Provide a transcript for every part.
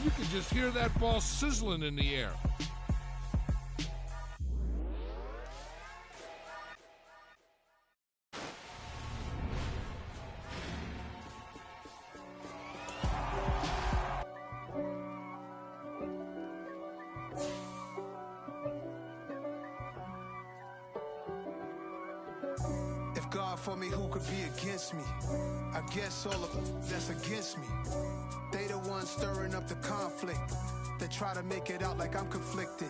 you can just hear that ball sizzling in the air. If God for me, who could be against me? I guess all of that's against me. They the ones stirring up the conflict. They try to make it out like I'm conflicted.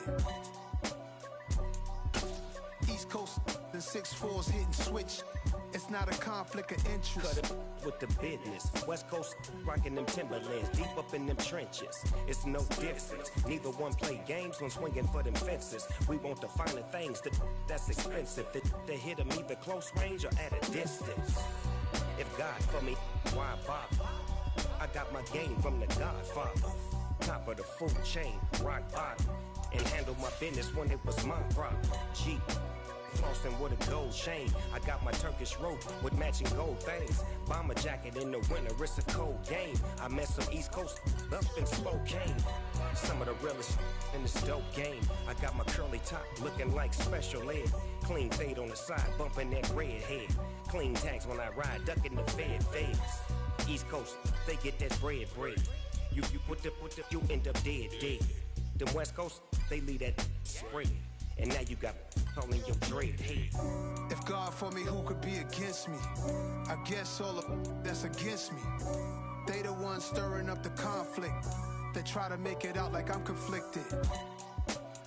East Coast and 6'4's hitting switch. It's not a conflict of interest. Cut it with the business. West Coast rocking them Timberlands, deep up in them trenches. It's no difference. Neither one play games when swinging for them fences. We want the finer things that's expensive. They hit them either close range or at a distance. If God for me, why bother? I got my game from the Godfather. Top of the food chain, rock bottom. And handle my business when it was my problem. G. Flossing with a gold chain. I got my Turkish rope with matching gold things. Bomber jacket in the winter, it's a cold game. I met some East Coast up in Spokane. Some of the realest in this dope game. I got my curly top looking like special ed. Clean fade on the side, bumping that red head. Clean tags when I ride, ducking the feds. East Coast, they get that bread. You you end up dead. Them West Coast, they leave that spread. And now you got calling your dread head. If God for me, who could be against me? I guess all of that's against me. They the ones stirring up the conflict. They try to make it out like I'm conflicted.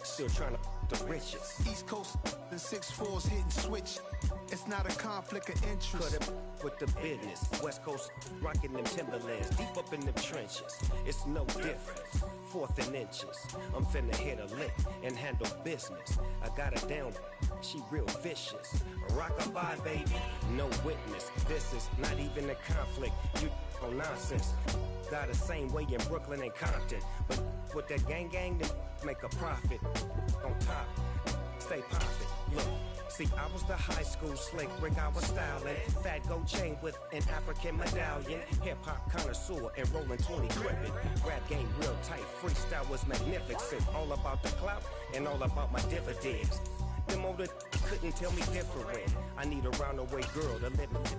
Still trying to the riches. East Coast and 6'4's hitting switch. It's not a conflict of interest. Cut it with the business. West Coast rocking them Timberlands, deep up in them trenches. It's no difference. Fourth and inches. I'm finna hit a lick and handle business. I got her down. She real vicious. Rock-a-bye, baby. No witness. This is not even a conflict. You on nonsense. Got the same way in Brooklyn and Compton. But with that gang, then make a profit. On top, stay poppin'. Look. See, I was the high school slick Rick, I was styling. Fat gold chain with an African medallion. Hip-hop connoisseur and rolling 20 cribbin'. Rap game real tight, freestyle was magnificent. All about the clout and all about my dividends. Them older couldn't tell me different. I need a roundaway girl to live with.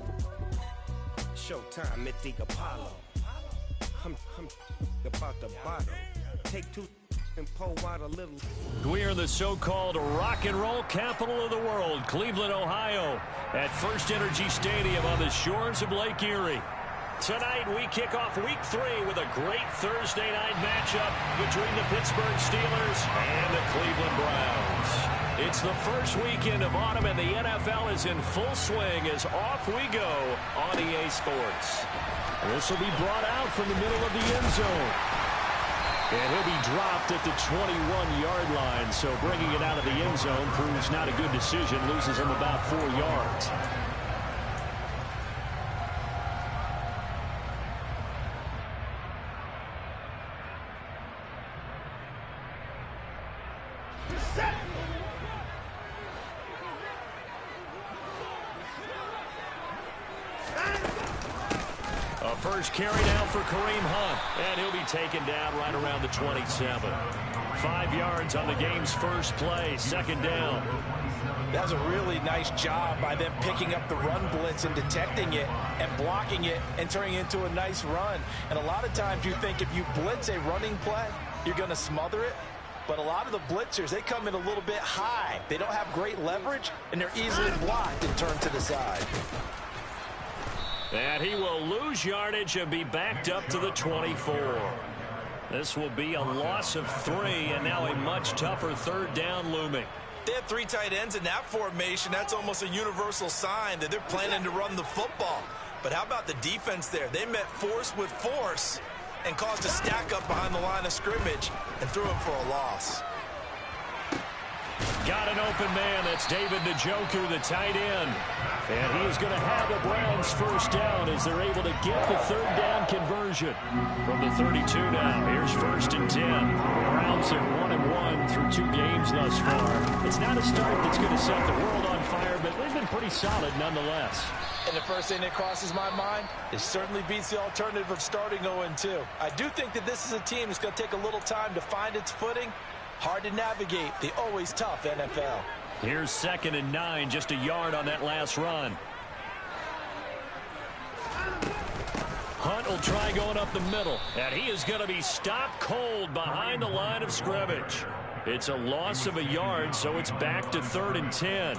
Showtime, Mythic Apollo. I'm about the bottom. Take two and pull out a little. We are the so-called rock and roll capital of the world, Cleveland, Ohio, at First Energy Stadium on the shores of Lake Erie. Tonight, we kick off Week 3 with a great Thursday night matchup between the Pittsburgh Steelers and the Cleveland Browns. It's the first weekend of autumn, and the NFL is in full swing as off we go on EA Sports. This will be brought out from the middle of the end zone. And he'll be dropped at the 21-yard line, so bringing it out of the end zone proves not a good decision, loses him about 4 yards. First carry now for Kareem Hunt, and he'll be taken down right around the 27. 5 yards on the game's first play, second down. That was a really nice job by them picking up the run blitz and detecting it and blocking it and turning it into a nice run. And a lot of times you think if you blitz a running play, you're going to smother it. But a lot of the blitzers, they come in a little bit high. They don't have great leverage, and they're easily blocked and turned to the side. And he will lose yardage and be backed up to the 24. This will be a loss of 3, and now a much tougher third down looming. They have 3 tight ends in that formation. That's almost a universal sign that they're planning to run the football. But how about the defense there? They met force with force and caused a stack up behind the line of scrimmage and threw him for a loss. Got an open man. That's David Njoku, the tight end. And he is going to have the Browns first down as they're able to get the third down conversion. From the 32 now, here's first and 10. Browns are 1-1 through 2 games thus far. It's not a start that's going to set the world on fire, but they've been pretty solid nonetheless. And the first thing that crosses my mind, it certainly beats the alternative of starting 0-2. I do think that this is a team that's going to take a little time to find its footing. Hard to navigate the always tough NFL. Here's 2nd and 9, just a yard on that last run. Hunt will try going up the middle, and he is going to be stopped cold behind the line of scrimmage. It's a loss of a yard, so it's back to 3rd and 10.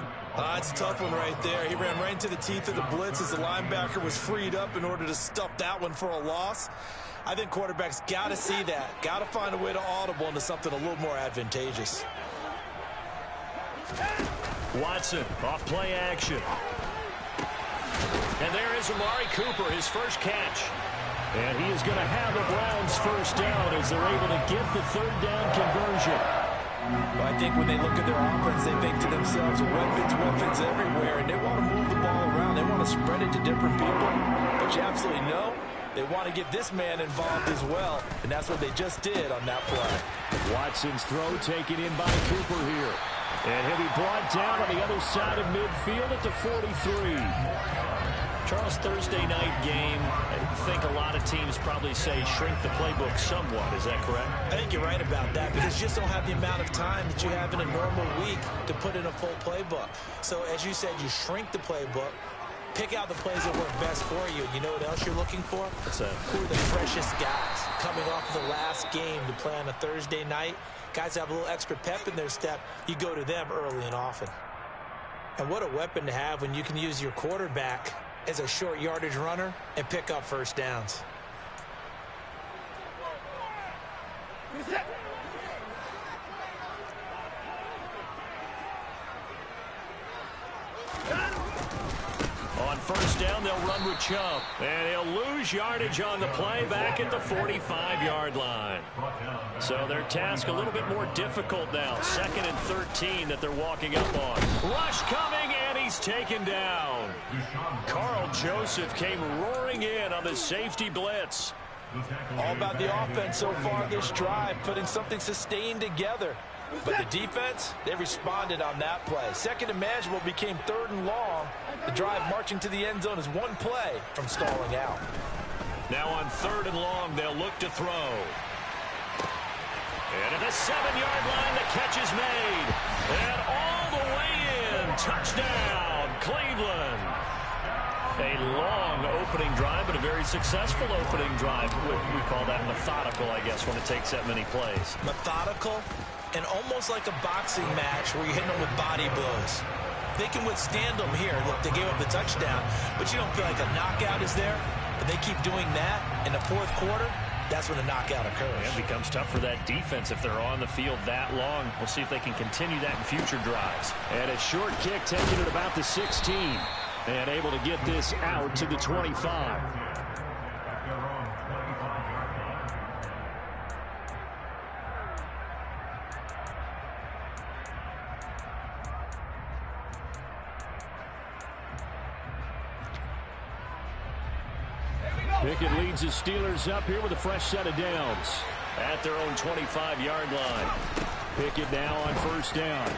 It's a tough one right there. He ran right into the teeth of the blitz as the linebacker was freed up in order to stuff that one for a loss. I think quarterbacks got to see that. Got to find a way to audible into something a little more advantageous. Watson off play action. And there is Amari Cooper, his first catch. And he is going to have the Browns first down as they're able to get the 3rd down conversion. Well, I think when they look at their offense, they think to themselves, weapons everywhere, and they want to move the ball around. They want to spread it to different people. But you absolutely know they want to get this man involved as well, and that's what they just did on that play. Watson's throw taken in by Cooper here. And he'll be brought down on the other side of midfield at the 43. Charles, Thursday night game, I think a lot of teams probably say shrink the playbook somewhat. Is that correct? I think you're right about that because you just don't have the amount of time that you have in a normal week to put in a full playbook. So, as you said, you shrink the playbook, pick out the plays that work best for you. And you know what else you're looking for? What's that? Who are the freshest guys coming off of the last game to play on a Thursday night? Guys have a little extra pep in their step. You go to them early and often. And what a weapon to have when you can use your quarterback as a short yardage runner and pick up first downs. On first down, they'll run with Chubb. And he'll lose yardage on the play back at the 45-yard line. So their task a little bit more difficult now. 2nd and 13 that they're walking up on. Rush coming, and he's taken down. Carl Joseph came roaring in on the safety blitz. All about the offense so far this drive, putting something sustained together. But the defense, they responded on that play. 2nd and manageable became 3rd and long. The drive marching to the end zone is one play from stalling out. Now on 3rd and long, they'll look to throw. And at the 7-yard line, the catch is made. And all the way in. Touchdown, Cleveland. A long opening drive, but a very successful opening drive. We call that methodical, I guess, when it takes that many plays. Methodical and almost like a boxing match where you're hitting them with body blows. They can withstand them here. Look, they gave up the touchdown, but you don't feel like a knockout is there. But they keep doing that in the 4th quarter. That's when the knockout occurs. It becomes tough for that defense if they're on the field that long. We'll see if they can continue that in future drives. And a short kick taken at about the 16. And able to get this out to the 25. Pickett leads the Steelers up here with a fresh set of downs at their own 25-yard line. Pickett now on first down.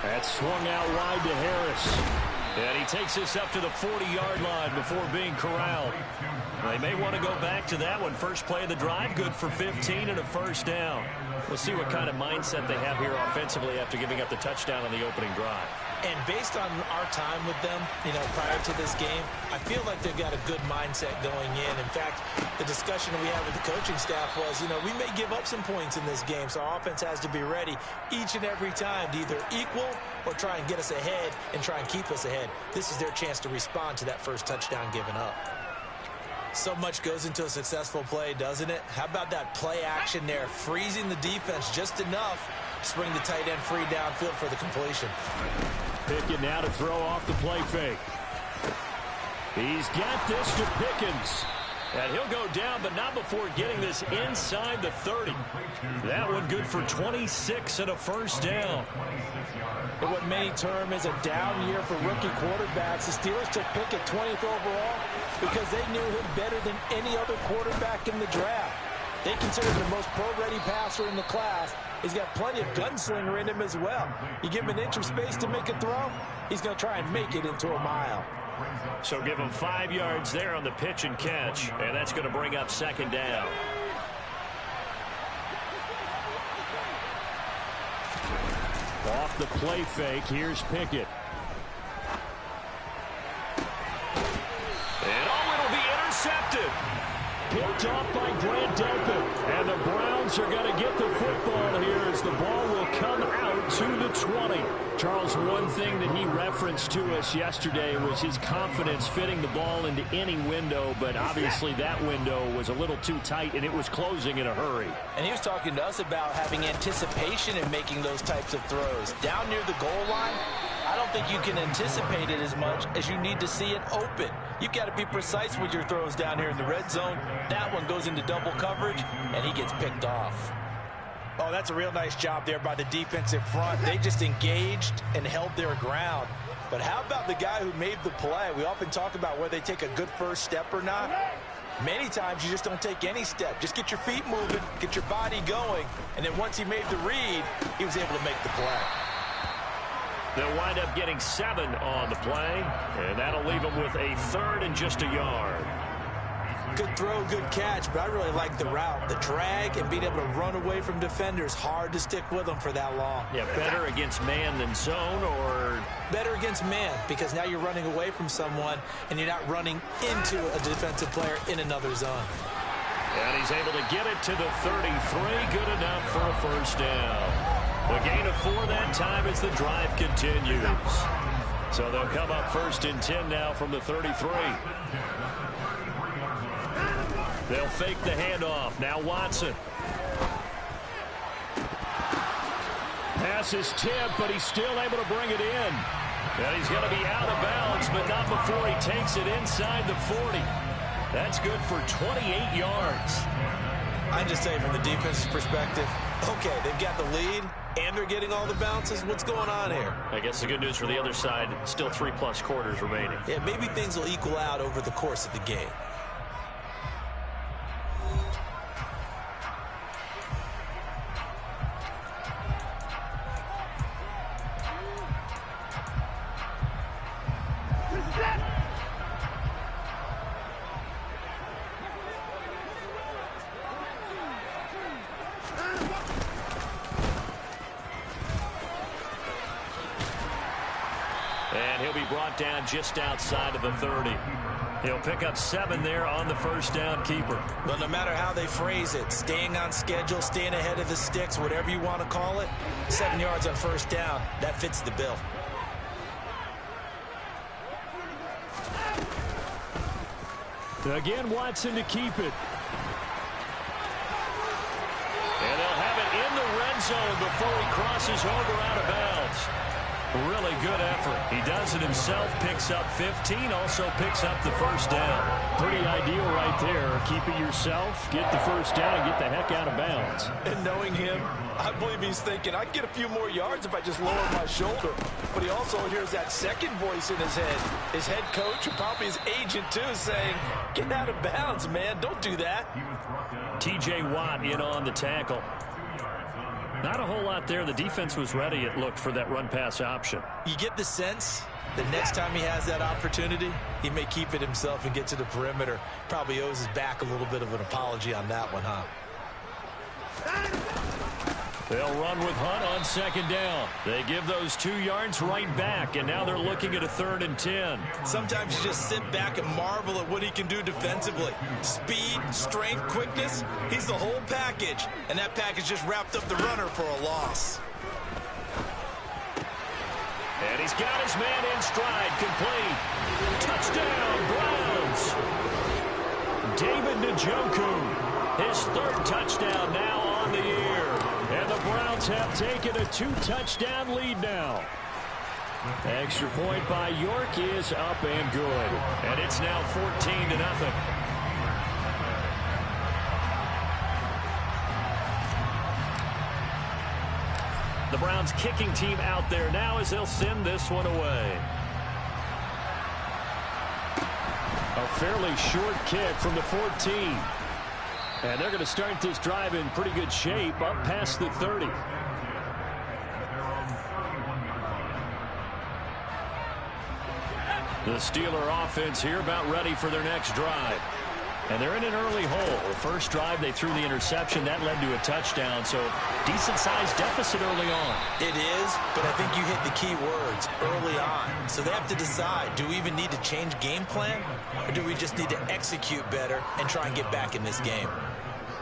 That's swung out wide to Harris. And he takes this up to the 40-yard line before being corralled. They may want to go back to that one. First play of the drive, good for 15 and a first down. We'll see what kind of mindset they have here offensively after giving up the touchdown on the opening drive. And based on our time with them, prior to this game, I feel like they've got a good mindset going in. In fact, the discussion that we had with the coaching staff was, we may give up some points in this game, so our offense has to be ready each and every time to either equal or try and get us ahead and try and keep us ahead. This is their chance to respond to that first touchdown given up. So much goes into a successful play, doesn't it? How about that play action there, freezing the defense just enough to bring the tight end free downfield for the completion. Pickett now to throw off the play fake. He's got this to Pickens. And he'll go down, but not before getting this inside the 30. That one good for 26 and a first down. But what many term is a down year for rookie quarterbacks, the Steelers took Pickett 20th overall because they knew him better than any other quarterback in the draft. They consider him the most pro-ready passer in the class. He's got plenty of gunslinger in him as well. You give him an inch of space to make a throw, he's going to try and make it into a mile. So give him 5 yards there on the pitch and catch, and that's going to bring up second down. Off the play fake, here's Pickett. And it'll be intercepted. Picked off by Grant Delpit. And the Browns are going to get the football here as the ball will come out to the 20. Charles, one thing that he referenced to us yesterday was his confidence fitting the ball into any window, but obviously that window was a little too tight and it was closing in a hurry. And he was talking to us about having anticipation in making those types of throws. Down near the goal line, I don't think you can anticipate it as much as you need to see it open. You've got to be precise with your throws down here in the red zone. That one goes into double coverage, and he gets picked off. Oh, that's a real nice job there by the defensive front. They just engaged and held their ground. But how about the guy who made the play? We often talk about whether they take a good first step or not. Many times you just don't take any step. Just get your feet moving, get your body going, and then once he made the read, he was able to make the play. They'll wind up getting 7 on the play, and that'll leave them with a 3rd and just a yard. Good throw, good catch, but I really like the route. The drag and being able to run away from defenders, hard to stick with them for that long. Yeah, better against man than zone, or? Better against man, because now you're running away from someone and you're not running into a defensive player in another zone. And he's able to get it to the 33. Good enough for a first down. A gain of 4 that time as the drive continues. So they'll come up 1st and 10 now from the 33. They'll fake the handoff. Now Watson. Pass is tipped, but he's still able to bring it in. And he's going to be out of bounds, but not before he takes it inside the 40. That's good for 28 yards. I just say from the defense's perspective, okay, they've got the lead, and they're getting all the bounces. What's going on here? I guess the good news for the other side, still 3+ quarters remaining. Yeah, maybe things will equal out over the course of the game. And he'll be brought down just outside of the 30. He'll pick up 7 there on the first down keeper. But no matter how they phrase it, staying on schedule, staying ahead of the sticks, whatever you want to call it, 7 yards on first down, that fits the bill. Again, Watson to keep it. And they'll have it in the red zone before he crosses over out of bounds. Really good effort. He does it himself, picks up 15, also picks up the first down. Pretty ideal right there. Keep it yourself, get the first down, and get the heck out of bounds. And knowing him, I believe he's thinking, I'd get a few more yards if I just lower my shoulder. But he also hears that second voice in his head. His head coach, and probably his agent too, saying, get out of bounds, man. Don't do that. T.J. Watt in on the tackle. Not a whole lot there. The defense was ready, it looked, for that run-pass option. You get the sense that next time he has that opportunity, he may keep it himself and get to the perimeter. Probably owes his back a little bit of an apology on that one, huh? They'll run with Hunt on second down. They give those 2 yards right back, and now they're looking at a 3rd and 10. Sometimes you just sit back and marvel at what he can do defensively. Speed, strength, quickness, he's the whole package. And that package just wrapped up the runner for a loss. And he's got his man in stride, complete. Touchdown, Browns. David Njoku, his 3rd touchdown now on the year. And the Browns have taken a 2-touchdown lead now. Extra point by York is up and good. And it's now 14-0. The Browns kicking team out there now as they'll send this one away. A fairly short kick from the 14. And they're going to start this drive in pretty good shape up past the 30. The Steeler offense here about ready for their next drive. And they're in an early hole. The first drive, they threw the interception. That led to a touchdown, so decent-sized deficit early on. It is, but I think you hit the key words, early on. So they have to decide, do we even need to change game plan, or do we just need to execute better and try and get back in this game?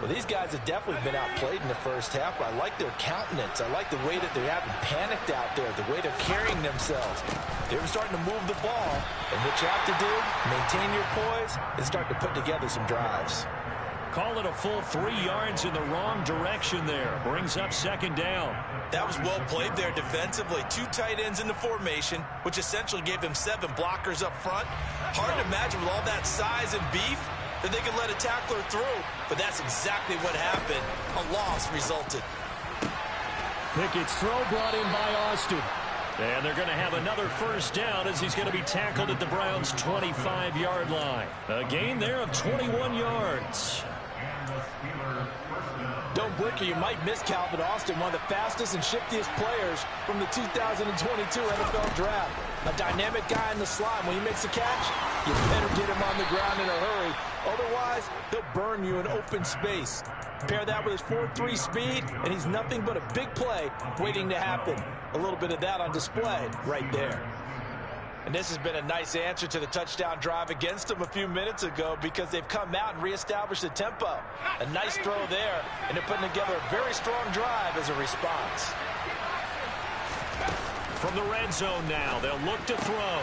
Well, these guys have definitely been outplayed in the first half, but I like their countenance. I like the way that they haven't panicked out there, the way they're carrying themselves. They're starting to move the ball, and what you have to do, maintain your poise, and start to put together some drives. Call it a full 3 yards in the wrong direction there. Brings up second down. That was well played there defensively. 2 tight ends in the formation, which essentially gave them 7 blockers up front. Hard to imagine with all that size and beef that they could let a tackler through, but that's exactly what happened. A loss resulted. Pickett's throw brought in by Austin. And they're going to have another first down as he's going to be tackled at the Browns' 25-yard line. A gain there of 21 yards. Don't blink or you might miss Calvin Austin, one of the fastest and shiftiest players from the 2022 NFL Draft. A dynamic guy in the slot. When he makes a catch, you better get him on the ground in a hurry. Otherwise, he'll burn you in open space. Pair that with his 4.3 speed, and he's nothing but a big play waiting to happen. A little bit of that on display right there. And this has been a nice answer to the touchdown drive against them a few minutes ago because they've come out and reestablished the tempo. A nice throw there, and they're putting together a very strong drive as a response. From the red zone now, they'll look to throw.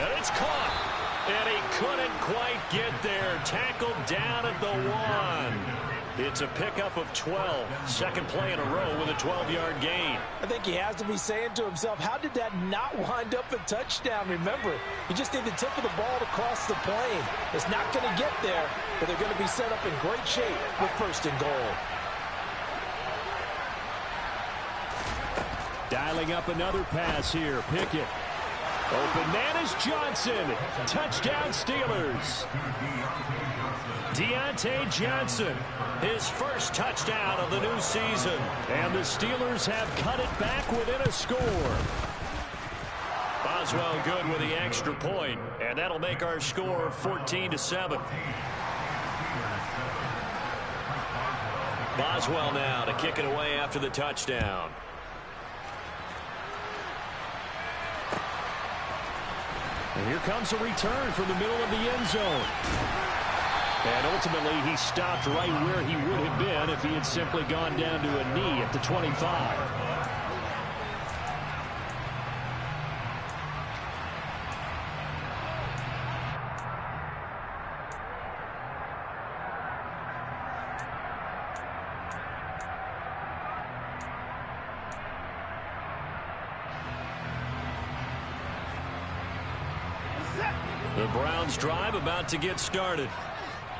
And it's caught. And he couldn't quite get there. Tackled down at the 1. It's a pickup of 12. Second play in a row with a 12-yard gain. I think he has to be saying to himself, how did that not wind up a touchdown? Remember, you just need the tip of the ball to cross the plane. It's not going to get there, but they're going to be set up in great shape with first and goal. Dialing up another pass here. Pickett. Open man is Johnson. Touchdown Steelers. Deontay Johnson, his first touchdown of the new season. And the Steelers have cut it back within a score. Boswell good with the extra point, and that'll make our score 14-7. Boswell now to kick it away after the touchdown. And here comes a return from the middle of the end zone. And ultimately, he stopped right where he would have been if he had simply gone down to a knee at the 25. The Browns drive about to get started.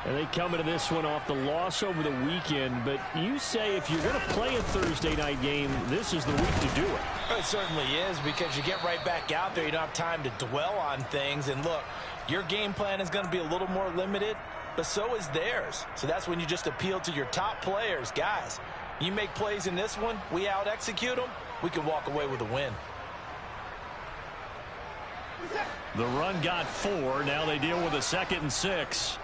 And they come into this one off the loss over the weekend. But you say if you're going to play a Thursday night game, this is the week to do it. It certainly is, because you get right back out there. You don't have time to dwell on things. And look, your game plan is going to be a little more limited, but so is theirs. So that's when you just appeal to your top players. Guys, you make plays in this one, we out-execute them, we can walk away with a win. The run got 4. Now they deal with a 2nd and 6.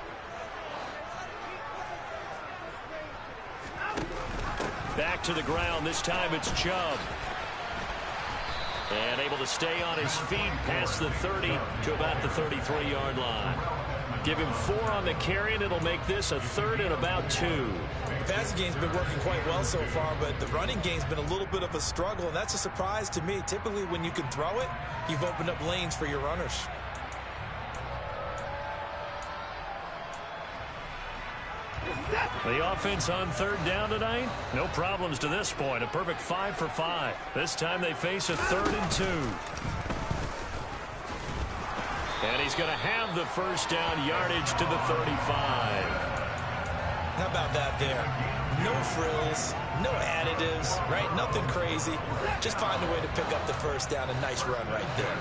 Back to the ground. This time it's Chubb. And able to stay on his feet past the 30 to about the 33-yard line. Give him 4 on the carry, and it'll make this a 3rd and about 2. The passing game's been working quite well so far, but the running game's been a little bit of a struggle, and that's a surprise to me. Typically, when you can throw it, you've opened up lanes for your runners. The offense on 3rd down tonight, no problems to this point. A perfect 5 for 5. This time they face a 3rd and 2. And he's going to have the first down, yardage to the 35. How about that there? No frills, no additives, right? Nothing crazy. Just find a way to pick up the first down. A nice run right there.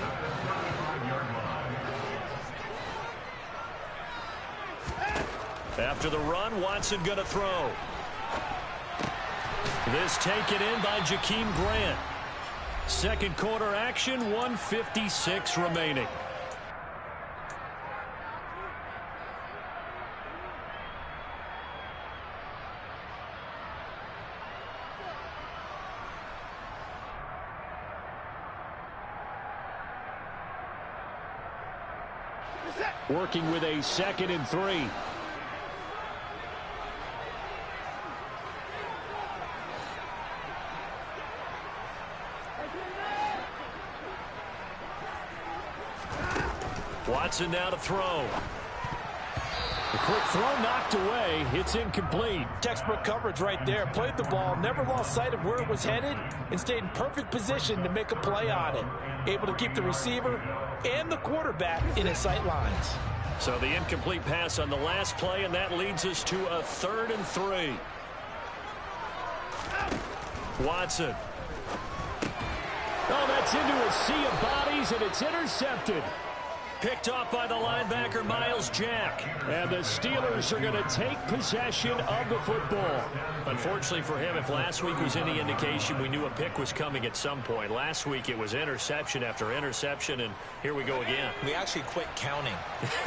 After the run, Watson going to throw. This taken in by Jakeem Grant. Second quarter action, 1:56 remaining. working with a 2nd and 3. Watson now to throw. The quick throw knocked away. It's incomplete. Textbook coverage right there. Played the ball, never lost sight of where it was headed, and stayed in perfect position to make a play on it. Able to keep the receiver and the quarterback in his sight lines. So the incomplete pass on the last play, and that leads us to a 3rd and 3. Watson. Oh, that's into a sea of bodies, and it's intercepted. Picked off by the linebacker, Miles Jack. And the Steelers are going to take possession of the football. Unfortunately for him, if last week was any indication, we knew a pick was coming at some point. Last week it was interception after interception, and here we go again. We actually quit counting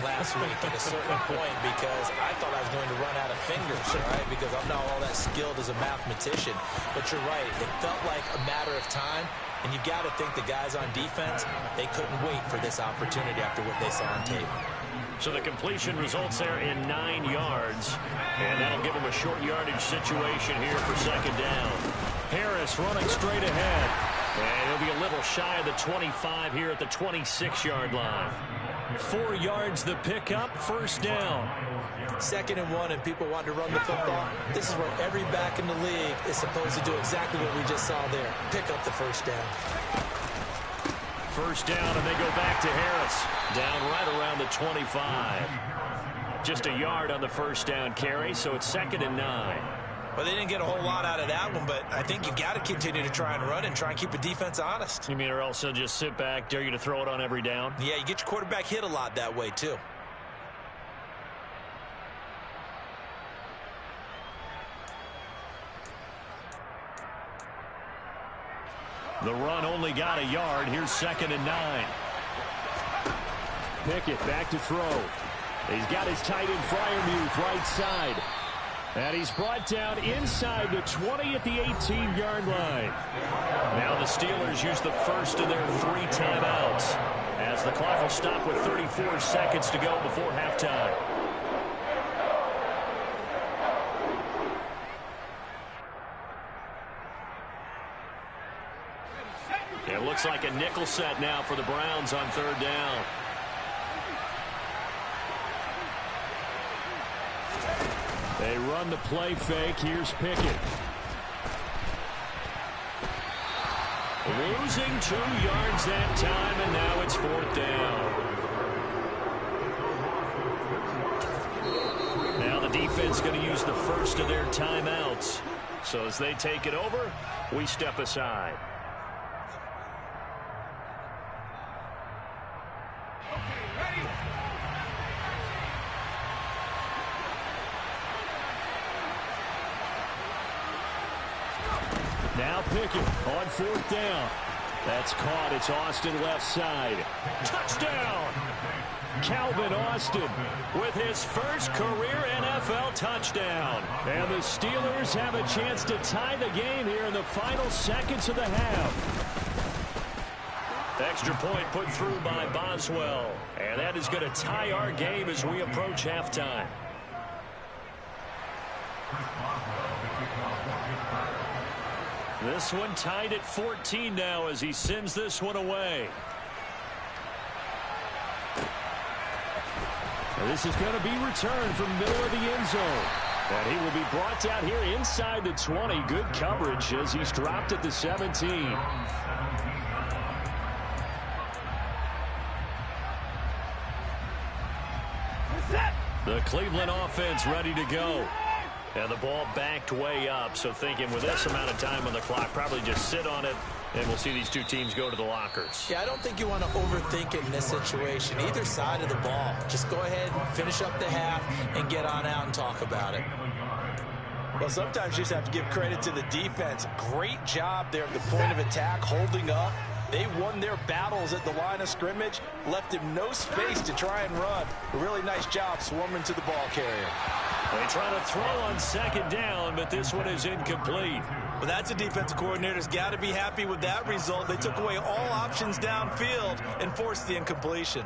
last week at a certain point because I thought I was going to run out of fingers, right? Because I'm not all that skilled as a mathematician. But you're right. It felt like a matter of time. And you got to think the guys on defense, they couldn't wait for this opportunity after what they saw on tape. So the completion results there in 9 yards. And that'll give them a short yardage situation here for 2nd down. Harris running straight ahead. And he'll be a little shy of the 25 here at the 26-yard line. 4 yards the pickup, 1st down. 2nd and 1, and people want to run the football. This is where every back in the league is supposed to do exactly what we just saw there. Pick up the 1st down. 1st down, and they go back to Harris. Down right around the 25. Just a yard on the 1st down carry, so it's 2nd and 9. Well, they didn't get a whole lot out of that one, but I think you've got to continue to try and run and try and keep the defense honest. You mean or else they'll just sit back, dare you to throw it on every down? Yeah, you get your quarterback hit a lot that way, too. The run only got a yard. Here's 2nd and 9. Pickett back to throw. He's got his tight end Freiermuth right side. And he's brought down inside the 20 at the 18-yard line. Now the Steelers use the first of their 3 timeouts as the clock will stop with 34 seconds to go before halftime. It looks like a nickel set now for the Browns on 3rd down. They run the play fake. Here's Pickett. Losing 2 yards that time, and now it's 4th down. Now the defense going to use the first of their timeouts. So as they take it over, we step aside. Now Pickett on 4th down. That's caught. It's Austin left side. Touchdown! Calvin Austin with his first career NFL touchdown. And the Steelers have a chance to tie the game here in the final seconds of the half. Extra point put through by Boswell. And that is going to tie our game as we approach halftime. This one tied at 14 now as he sends this one away. And this is going to be returned from middle of the end zone. And he will be brought down here inside the 20. Good coverage as he's dropped at the 17. The Cleveland offense ready to go. And the ball backed way up, so thinking with this amount of time on the clock, probably just sit on it, and we'll see these two teams go to the lockers. Yeah, I don't think you want to overthink it in this situation. Either side of the ball. Just go ahead and finish up the half and get on out and talk about it. Well, sometimes you just have to give credit to the defense. Great job there at the point of attack, holding up. They won their battles at the line of scrimmage, left him no space to try and run. A really nice job swarming to the ball carrier. They try to throw on 2nd down, but this one is incomplete. Well, that's a defensive coordinator's got to be happy with that result. They took away all options downfield and forced the incompletion.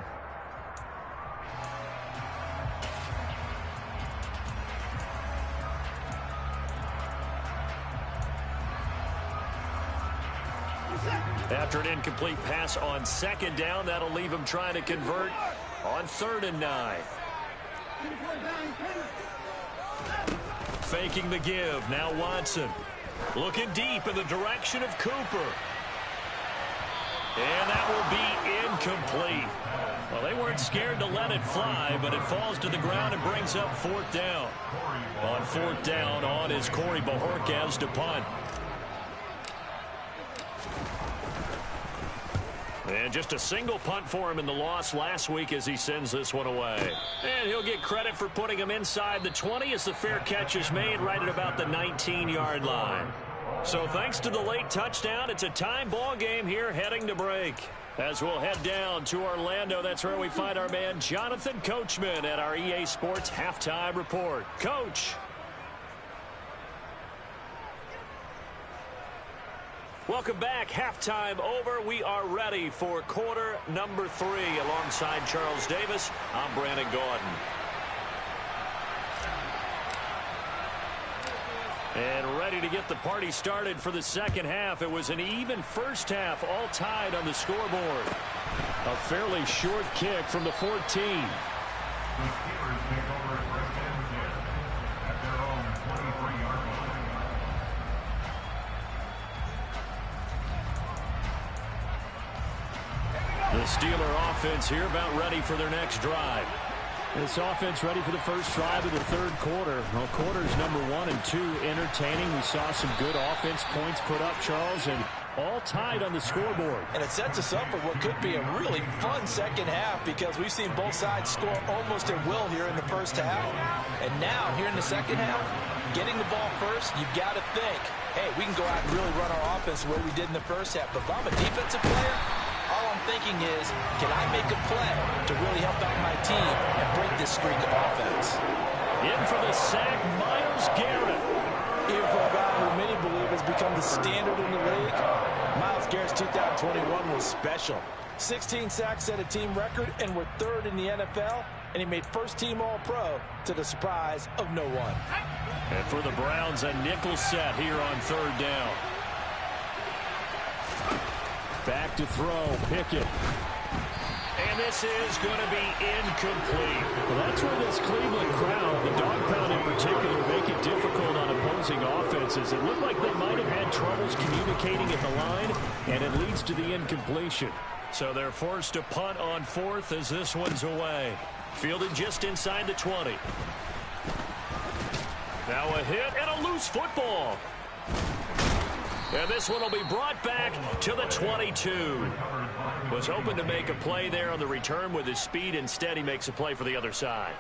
After an incomplete pass on second down, that'll leave him trying to convert on 3rd and 9. Faking the give. Now Watson. Looking deep in the direction of Cooper. And that will be incomplete. Well, they weren't scared to let it fly, but it falls to the ground and brings up 4th down. On 4th down, on is Corey Bojorquez to punt. And just a single punt for him in the loss last week as he sends this one away. And he'll get credit for putting him inside the 20 as the fair catch is made right at about the 19-yard line. So thanks to the late touchdown, it's a time ball game here heading to break. As we'll head down to Orlando, that's where we find our man Jonathan Coachman at our EA Sports Halftime Report. Coach. Welcome back. Halftime over. We are ready for quarter number 3. Alongside Charles Davis, I'm Brandon Gaudin. And ready to get the party started for the second half. It was an even first half, all tied on the scoreboard. A fairly short kick from the 14. The Steeler offense here about ready for their next drive. This offense ready for the first drive of the 3rd quarter. Well, quarters number 1 and 2 entertaining. We saw some good offense points put up, Charles, and all tied on the scoreboard. And it sets us up for what could be a really fun second half because we've seen both sides score almost at will here in the first half. And now, here in the second half, getting the ball first, you've got to think, hey, we can go out and really run our offense the way we did in the first half. But if I'm a defensive player, all I'm thinking is, can I make a play to really help out my team and break this streak of offense? In for the sack, Myles Garrett. Even for a guy who many believe has become the standard in the league, Myles Garrett's 2021 was special. 16 sacks set a team record, and we're 3rd in the NFL, and he made first-team All-Pro to the surprise of no one. And for the Browns, a nickel set here on 3rd down. Back to throw, Pickett. And this is going to be incomplete. Well, that's where this Cleveland crowd, the dog pound in particular, make it difficult on opposing offenses. It looked like they might have had troubles communicating at the line, and it leads to the incompletion. So they're forced to punt on 4th as this one's away. Fielded just inside the 20. Now a hit and a loose football. And this one will be brought back to the 22. Was hoping to make a play there on the return with his speed. Instead, he makes a play for the other side.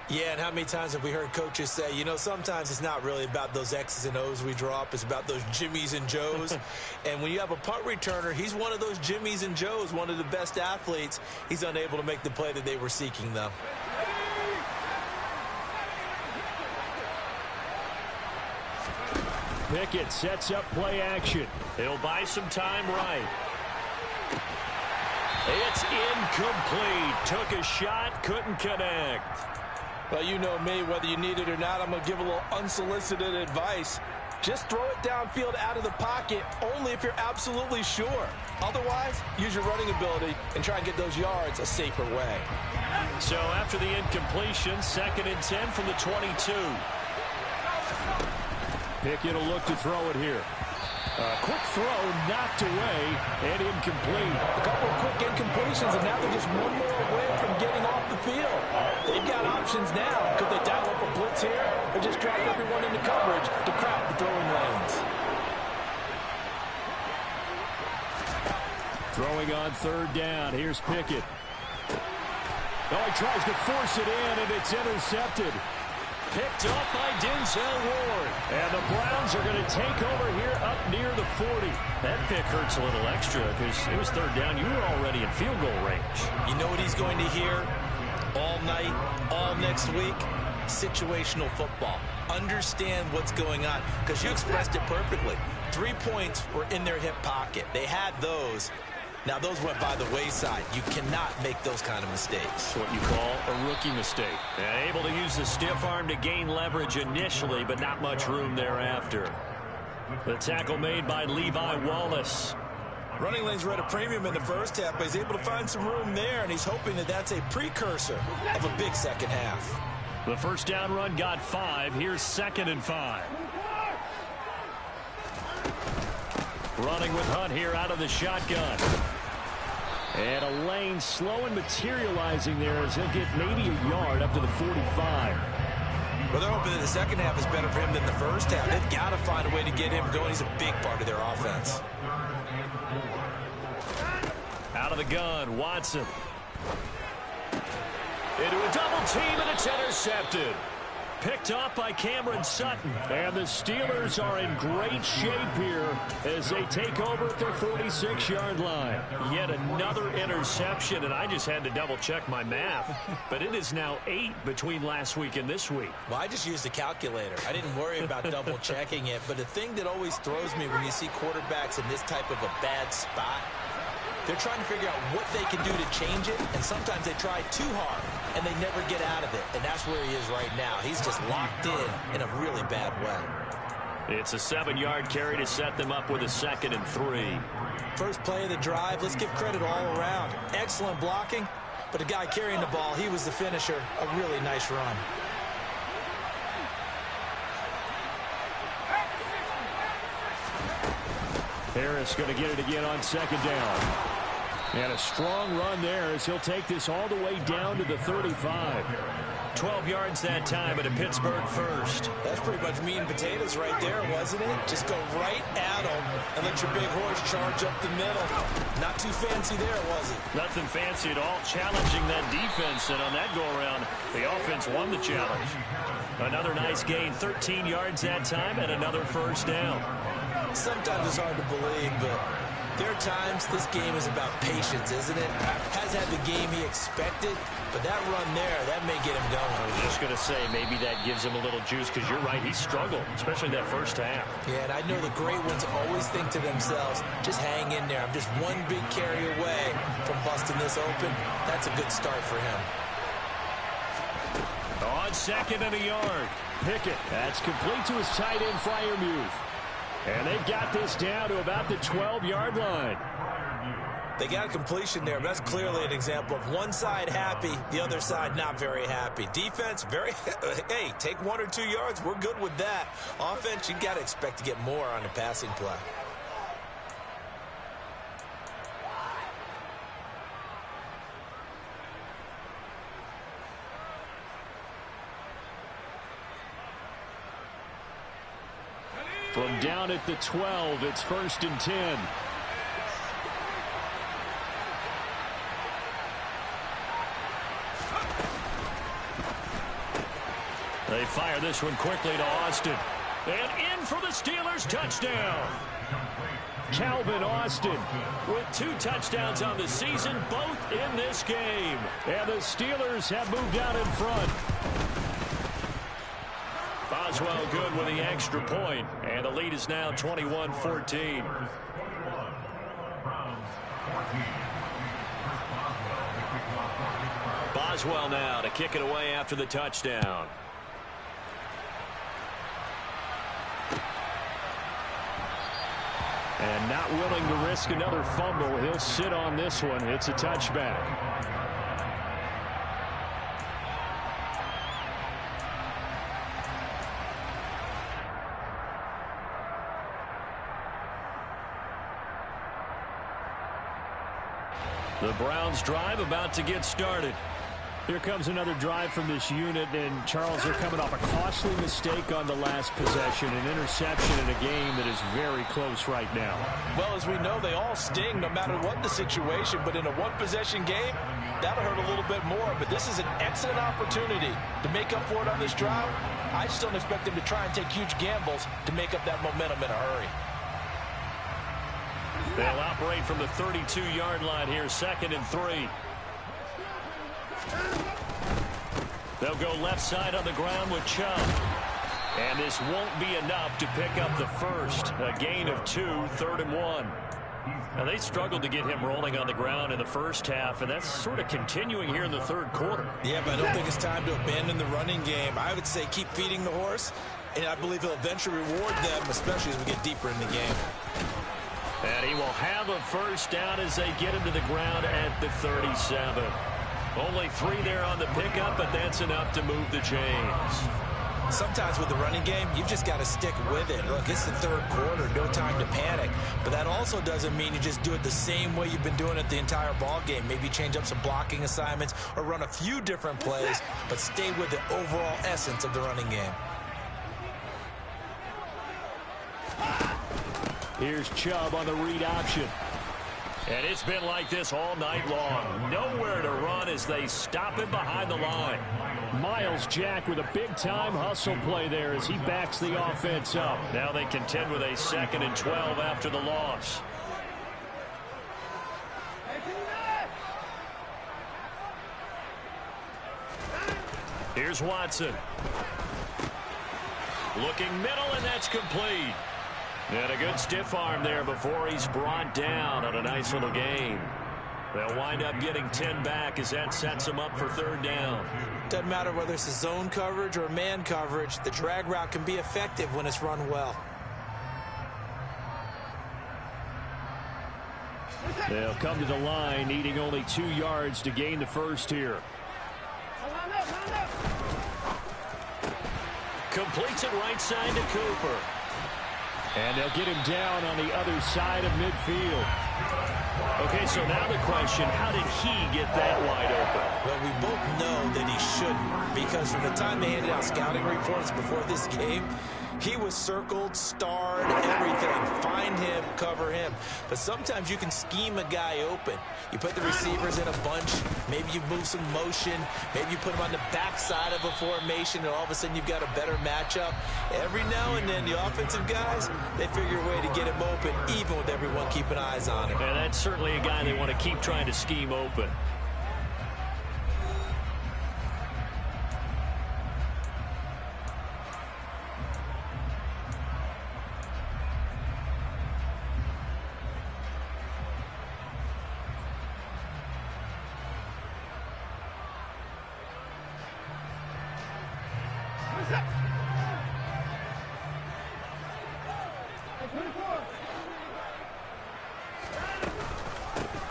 Yeah, and how many times have we heard coaches say, you know, sometimes it's not really about those X's and O's we draw up. It's about those Jimmies and Joes. And when you have a punt returner, he's one of those Jimmies and Joes, one of the best athletes. He's unable to make the play that they were seeking, though. Pickett sets up play action. He'll buy some time right. It's incomplete. Took a shot, couldn't connect. Well, you know me, whether you need it or not, I'm going to give a little unsolicited advice. Just throw it downfield out of the pocket only if you're absolutely sure. Otherwise, use your running ability and try and get those yards a safer way. So after the incompletion, 2nd and 10 from the 22. Pickett will look to throw it here. Quick throw, knocked away, and incomplete. A couple of quick incompletions, and now they're just one more away from getting off the field. They've got options now. Could they dial up a blitz here, or just drop everyone into coverage to crowd the throwing lanes? Throwing on 3rd down. Here's Pickett. Oh, he tries to force it in, and it's intercepted. Picked up by Denzel Ward. And the Browns are going to take over here up near the 40. That pick hurts a little extra because it was 3rd down. You were already in field goal range. You know what he's going to hear all night, all next week? Situational football. Understand what's going on, because you expressed it perfectly. 3 points were in their hip pocket. They had those. Now, those went by the wayside. You cannot make those kind of mistakes. What you call a rookie mistake. And able to use the stiff arm to gain leverage initially, but not much room thereafter. The tackle made by Levi Wallace. Running lanes were at a premium in the first half, but he's able to find some room there, and he's hoping that that's a precursor of a big second half. The first down run got 5. Here's 2nd and 5. Running with Hunt here out of the shotgun. And a lane slow and materializing there as he'll get maybe a yard up to the 45. Well, they're hoping that the second half is better for him than the first half. They've got to find a way to get him going. He's a big part of their offense. Out of the gun, Watson. Into a double team, and it's intercepted. Picked off by Cameron Sutton. And the Steelers are in great shape here as they take over at their 46-yard line. Yet another interception, and I just had to double-check my math. But it is now 8 between last week and this week. Well, I just used a calculator. I didn't worry about double-checking it. But the thing that always throws me when you see quarterbacks in this type of a bad spot, they're trying to figure out what they can do to change it, and sometimes they try too hard, and they never get out of it. And that's where he is right now. He's just locked in a really bad way. It's a 7-yard carry to set them up with a 2nd and 3. First play of the drive, let's give credit all around. Excellent blocking, but the guy carrying the ball, he was the finisher. A really nice run. Harris going to get it again on 2nd down. And a strong run there as he'll take this all the way down to the 35. 12 yards that time at a Pittsburgh first. That's pretty much meat and potatoes right there, wasn't it? Just go right at him and let your big horse charge up the middle. Not too fancy there, was it? Nothing fancy at all, challenging that defense. And on that go-around, the offense won the challenge. Another nice gain, 13 yards that time, and another first down. Sometimes it's hard to believe, but there are times this game is about patience, isn't it? Has had the game he expected, but that run there, that may get him going. I was just going to say, maybe that gives him a little juice, because you're right, he struggled, especially that first half. Yeah, and I know the great ones always think to themselves, just hang in there. I'm just one big carry away from busting this open. That's a good start for him. On 2nd and a yard, Pickett. That's complete to his tight end, Freiermuth. And they've got this down to about the 12-yard line. They got a completion there, but that's clearly an example of one side happy, the other side not very happy. Defense, hey, take 1 or 2 yards, we're good with that. Offense, you got to expect to get more on the passing play. From down at the 12, it's 1st and 10. They fire this one quickly to Austin. And in for the Steelers touchdown. Calvin Austin with 2 touchdowns on the season, both in this game. And the Steelers have moved out in front. Boswell good with the extra point, and the lead is now 21-14. Boswell now to kick it away after the touchdown. And not willing to risk another fumble, he'll sit on this one. It's a touchback. The Browns drive about to get started. Here comes another drive from this unit, and Charles, are coming off a costly mistake on the last possession, an interception in a game that is very close right now. Well, as we know, they all sting no matter what the situation, but in a one-possession game, that'll hurt a little bit more. But this is an excellent opportunity to make up for it on this drive. I just don't expect them to try and take huge gambles to make up that momentum in a hurry. They'll operate from the 32-yard line here, 2nd and 3. They'll go left side on the ground with Chubb. And this won't be enough to pick up the first. A gain of 2, 3rd and 1. Now, they struggled to get him rolling on the ground in the first half, and that's sort of continuing here in the 3rd quarter. Yeah, but I don't think it's time to abandon the running game. I would say keep feeding the horse, and I believe he'll eventually reward them, especially as we get deeper in the game. And he will have a first down as they get him to the ground at the 37. Only 3 there on the pickup, but that's enough to move the chains. Sometimes with the running game, you've just got to stick with it. Look, it's the third quarter, no time to panic. But that also doesn't mean you just do it the same way you've been doing it the entire ball game. Maybe change up some blocking assignments or run a few different plays, but stay with the overall essence of the running game. Here's Chubb on the read option. And it's been like this all night long. Nowhere to run as they stop him behind the line. Myles Jack with a big-time hustle play there as he backs the offense up. Now they contend with a 2nd and 12 after the loss. Here's Watson. Looking middle, and that's complete. And a good stiff arm there before he's brought down on a nice little gain. They'll wind up getting 10 back as that sets them up for 3rd down. Doesn't matter whether it's a zone coverage or man coverage, the drag route can be effective when it's run well. They'll come to the line, needing only 2 yards to gain the first here. Completes it right side to Cooper. And they'll get him down on the other side of midfield. Okay, so now the question, how did he get that wide open? Well, we both know that he shouldn't, because from the time they handed out scouting reports before this game, he was circled, starred, everything. Find him, cover him. But sometimes you can scheme a guy open. You put the receivers in a bunch. Maybe you move some motion. Maybe you put him on the backside of a formation, and all of a sudden you've got a better matchup. Every now and then, the offensive guys, they figure a way to get him open, even with everyone keeping eyes on him. And that's certainly a guy they want to keep trying to scheme open.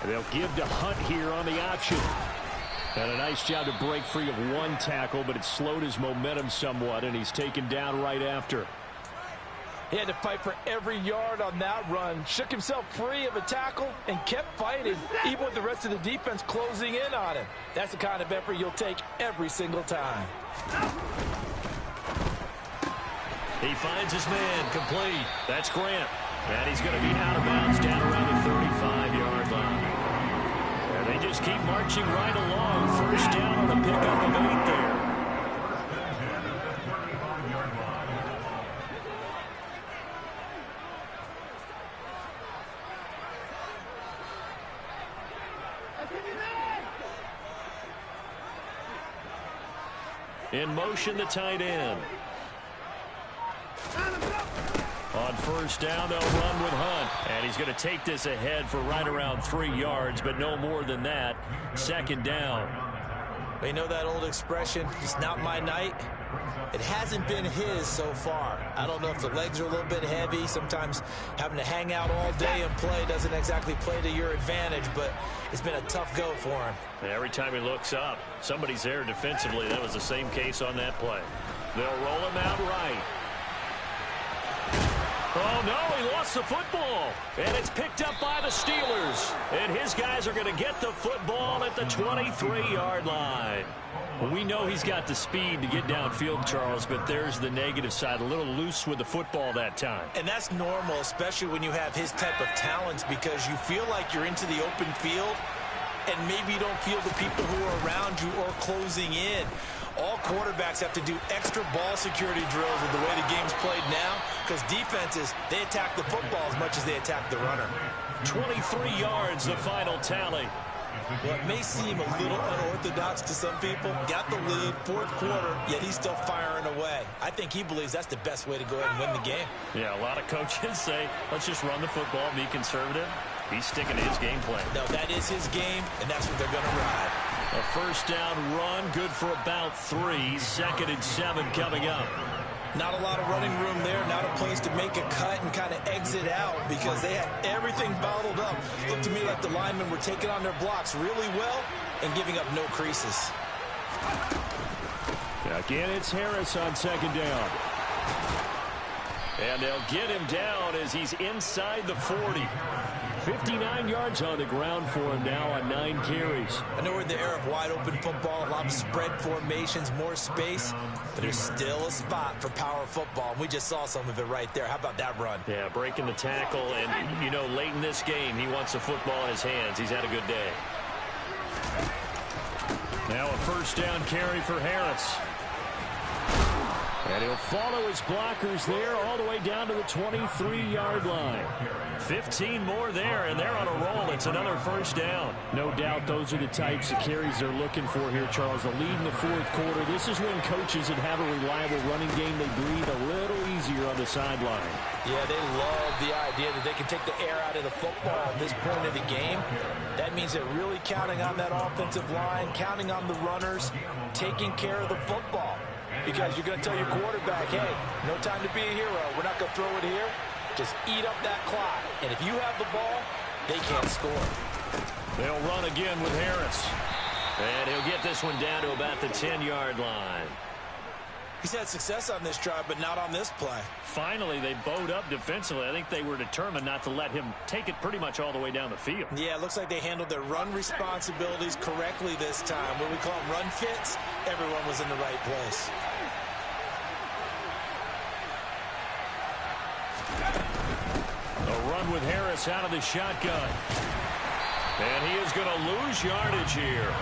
They'll give to Hunt here on the option. And a nice job to break free of 1 tackle, but it slowed his momentum somewhat, and he's taken down right after. He had to fight for every yard on that run. Shook himself free of a tackle and kept fighting, even with the rest of the defense closing in on him. That's the kind of effort you'll take every single time. He finds his man, complete. That's Grant. And he's going to be out of bounds down around the 35-yard line. And they just keep marching right along. First down on the pickup of 8 there. In motion, the tight end. On first down, they'll run with Hunt. And he's going to take this ahead for right around 3 yards, but no more than that. 2nd down. You know that old expression, it's not my night? It hasn't been his so far. I don't know if the legs are a little bit heavy. Sometimes having to hang out all day and play doesn't exactly play to your advantage, but it's been a tough go for him. And every time he looks up, somebody's there defensively. That was the same case on that play. They'll roll him out right. Oh, no, he lost the football. And it's picked up by the Steelers. And his guys are going to get the football at the 23-yard line. Well, we know he's got the speed to get downfield, Charles, but there's the negative side. A little loose with the football that time. And that's normal, especially when you have his type of talents, because you feel like you're into the open field, and maybe you don't feel the people who are around you or closing in. All quarterbacks have to do extra ball security drills with the way the game's played now, because defenses, they attack the football as much as they attack the runner. 23 yards, the final tally. Well, it may seem a little unorthodox to some people. Got the lead, 4th quarter, yet he's still firing away. I think he believes that's the best way to go ahead and win the game. Yeah, a lot of coaches say, let's just run the football, be conservative. He's sticking to his game plan. No, that is his game, and that's what they're going to ride. A first down run, good for about 3. 2nd and 7 coming up. Not a lot of running room there, not a place to make a cut and kind of exit out because they had everything bottled up. Looked to me like the linemen were taking on their blocks really well and giving up no creases. Again, it's Harris on second down. And they'll get him down as he's inside the 40. 59 yards on the ground for him now on 9 carries. I know we're in the era of wide-open football, a lot of spread formations, more space, but there's still a spot for power football, and we just saw some of it right there. How about that run? Yeah, breaking the tackle, and, you know, late in this game, he wants the football in his hands. He's had a good day. Now a first down carry for Harris. And he'll follow his blockers there all the way down to the 23-yard line. 15 more there, and they're on a roll. It's another first down. No doubt those are the types of carries they're looking for here, Charles. The lead in the fourth quarter. This is when coaches that have a reliable running game, they breathe a little easier on the sideline. Yeah, they love the idea that they can take the air out of the football at this point of the game. That means they're really counting on that offensive line, counting on the runners, taking care of the football. Because you're going to tell your quarterback, hey, no time to be a hero. We're not going to throw it here. Just eat up that clock. And if you have the ball, they can't score. They'll run again with Harris. And he'll get this one down to about the 10-yard line. He's had success on this drive, but not on this play. Finally, they bowed up defensively. I think they were determined not to let him take it pretty much all the way down the field. Yeah, it looks like they handled their run responsibilities correctly this time. What we call them run fits, everyone was in the right place. A run with Harris out of the shotgun. And he is going to lose yardage here.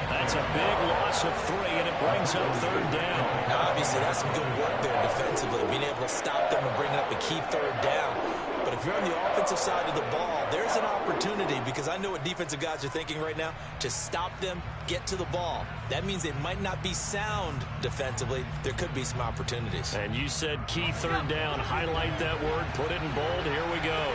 That's a big loss of 3, and it brings up third down. Now, obviously, that's some good work there defensively, being able to stop them and bring up a key third down. But if you're on the offensive side of the ball, there's an opportunity, because I know what defensive guys are thinking right now, to stop them, get to the ball. That means they might not be sound defensively. There could be some opportunities. And you said key third down. Highlight that word. Put it in bold. Here we go.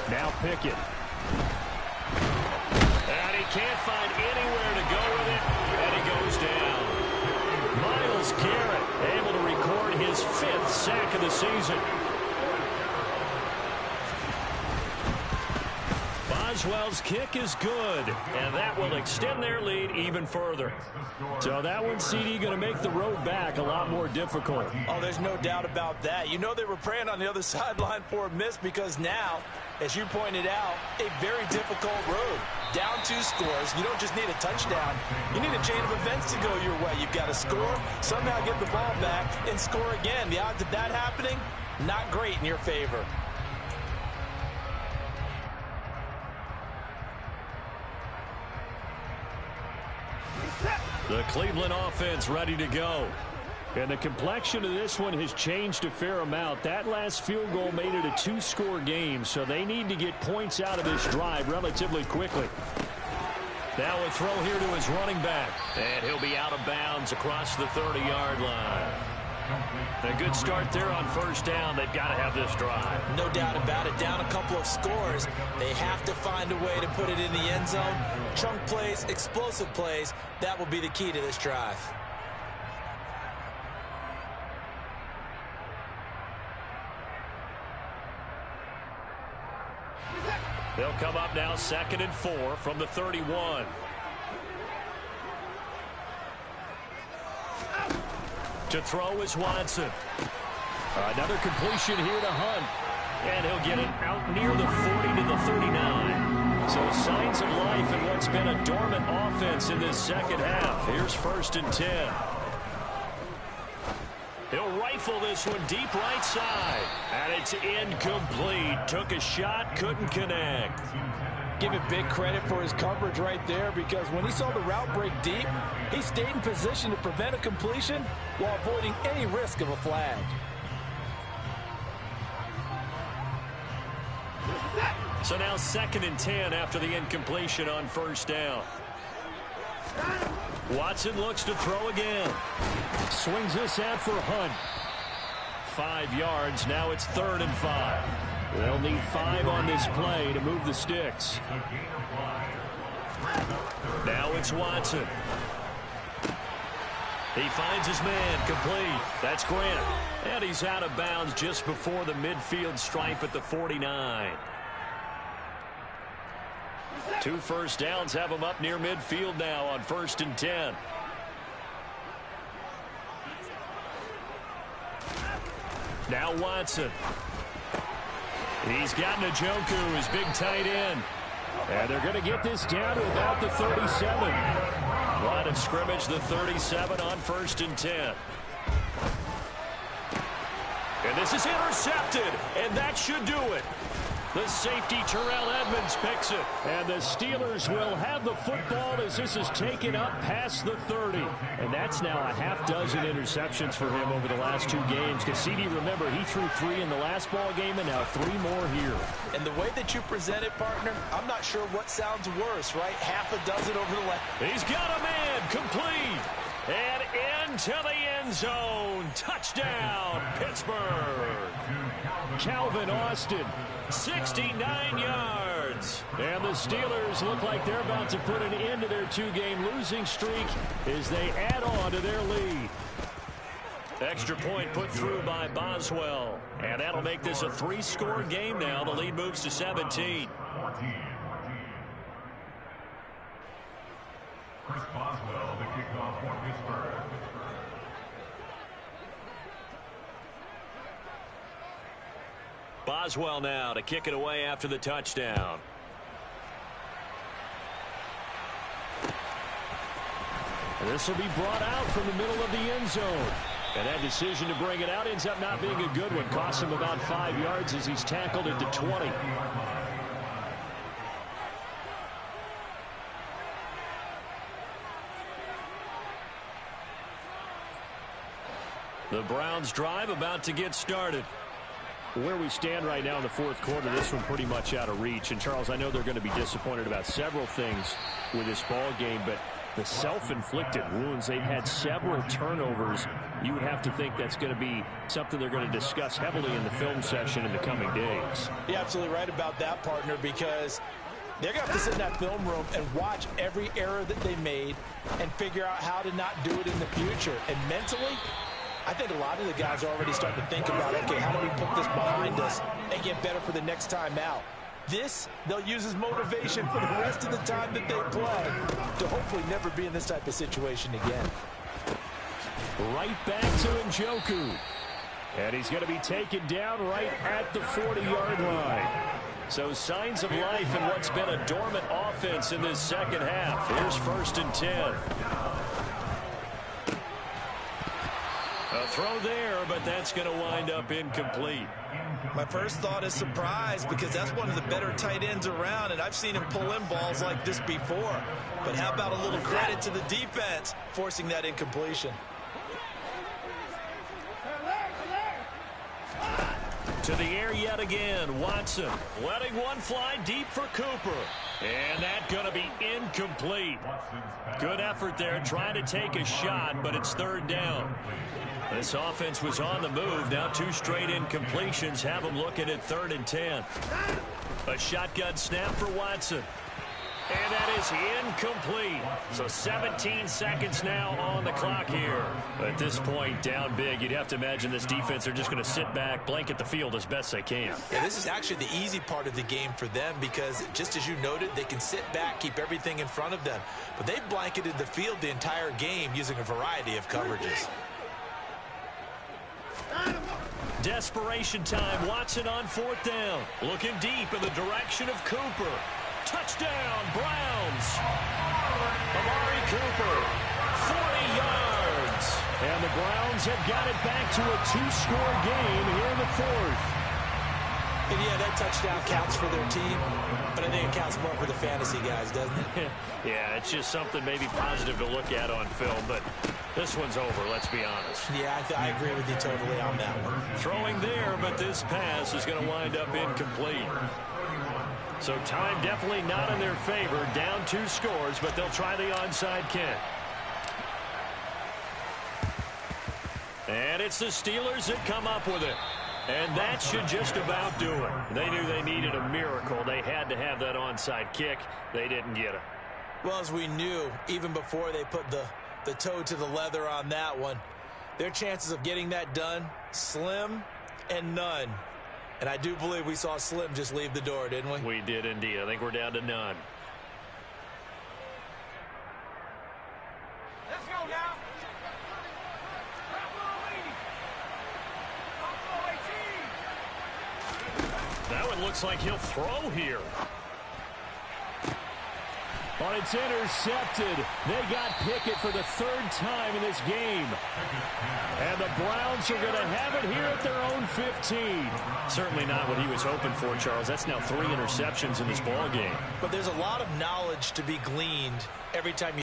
Now Pickett. And he can't find anywhere to go with it, and he goes down. Myles Garrett able to record his 5th sack of the season. Boswell's kick is good, and that will extend their lead even further. So that one, CD, going to make the road back a lot more difficult. Oh, there's no doubt about that. You know they were praying on the other sideline for a miss, because now, as you pointed out, a very difficult road. Down 2 scores. You don't just need a touchdown. You need a chain of events to go your way. You've got to score, somehow get the ball back, and score again. The odds of that happening, not great in your favor. The Cleveland offense ready to go. And the complexion of this one has changed a fair amount. That last field goal made it a 2-score game, so they need to get points out of this drive relatively quickly. Now a throw here to his running back. And he'll be out of bounds across the 30-yard line. A good start there on first down. They've got to have this drive. No doubt about it. Down a couple of scores. They have to find a way to put it in the end zone. Chunk plays, explosive plays. That will be the key to this drive. They'll come up now 2nd and 4 from the 31. To throw is Watson. Another completion here to Hunt. And he'll get it out near the 40 to the 39. So signs of life in what's been a dormant offense in this second half. Here's 1st and 10. He'll rifle this one deep right side. And it's incomplete. Took a shot, couldn't connect. Give him big credit for his coverage right there, because when he saw the route break deep, he stayed in position to prevent a completion while avoiding any risk of a flag. So now 2nd and 10 after the incompletion on first down. Watson looks to throw again. Swings this out for Hunt. 5 yards. Now it's 3rd and 5. They'll need 5 on this play to move the sticks. Now it's Watson. He finds his man, complete. That's Grant. And he's out of bounds just before the midfield stripe at the 49. 2 first downs have him up near midfield now on 1st and 10. Now Watson. He's got Njoku, his big tight end. And they're going to get this down to about the 37. Line of scrimmage, the 37 on 1st and 10. And this is intercepted, and that should do it. The safety, Terrell Edmonds, picks it. And the Steelers will have the football as this is taken up past the 30. And that's now a half dozen interceptions for him over the last 2 games. Cassidy, remember, he threw 3 in the last ball game and now 3 more here. And the way that you present it, partner, I'm not sure what sounds worse, right? Half a dozen over the last. He's got a man, complete. And into the end zone. Touchdown, Pittsburgh. Calvin Austin, 69 yards. And the Steelers look like they're about to put an end to their 2-game losing streak as they add on to their lead. Extra point put through by Boswell. And that'll make this a 3-score game now. The lead moves to 17. Chris Boswell, the kickoff for Pittsburgh. Boswell now to kick it away after the touchdown. And this will be brought out from the middle of the end zone. And that decision to bring it out ends up not being a good one. Costs him about 5 yards as he's tackled at the 20. The Browns drive about to get started. Where we stand right now in the 4th quarter, this one pretty much out of reach. And, Charles, I know they're going to be disappointed about several things with this ball game, but the self-inflicted wounds, they've had several turnovers. You would have to think that's going to be something they're going to discuss heavily in the film session in the coming days. You're absolutely right about that, partner, because they're going to have to sit in that film room and watch every error that they made and figure out how to not do it in the future. And mentally, I think a lot of the guys are already starting to think about, okay, how do we put this behind us and get better for the next time out? This, they'll use as motivation for the rest of the time that they play to hopefully never be in this type of situation again. Right back to Njoku. And he's going to be taken down right at the 40-yard line. So signs of life in what's been a dormant offense in this second half. Here's 1st and 10. A throw there, but that's going to wind up incomplete. My first thought is surprise because that's one of the better tight ends around, and I've seen him pull in balls like this before. But how about a little credit to the defense forcing that incompletion? To the air yet again, Watson letting one fly deep for Cooper. And that's going to be incomplete. Good effort there trying to take a shot, but it's 3rd down. This offense was on the move. Now 2 straight incompletions have them looking at 3rd and 10. A shotgun snap for Watson. And that is incomplete. So 17 seconds now on the clock here. At this point, down big, you'd have to imagine this defense are just going to sit back, blanket the field as best they can. Yeah, this is actually the easy part of the game for them because, just as you noted, they can sit back, keep everything in front of them. But they've blanketed the field the entire game using a variety of coverages. Desperation time. Watson on 4th down. Looking deep in the direction of Cooper. Touchdown, Browns. Amari Cooper, 40 yards. And the Browns have got it back to a 2-score game here in the 4th. And yeah, that touchdown counts for their team, but I think it counts more for the fantasy guys, doesn't it? Yeah, it's just something maybe positive to look at on film, but this one's over, let's be honest. Yeah, I agree with you totally on that one. Throwing there, but this pass is going to wind up incomplete. So time definitely not in their favor. Down 2 scores, but they'll try the onside kick. And it's the Steelers that come up with it. And that should just about do it. They knew they needed a miracle. They had to have that onside kick. They didn't get it. Well, as we knew, even before they put the toe to the leather on that one, their chances of getting that done, slim and none. And I do believe we saw Slim just leave the door, didn't we? We did indeed. I think we're down to none. Let's go now. That one looks like he'll throw here. Oh, it's intercepted. They got Pickett for the third time in this game. And the Browns are going to have it here at their own 15. Certainly not what he was hoping for, Charles. That's now 3 interceptions in this ball game. But there's a lot of knowledge to be gleaned every time you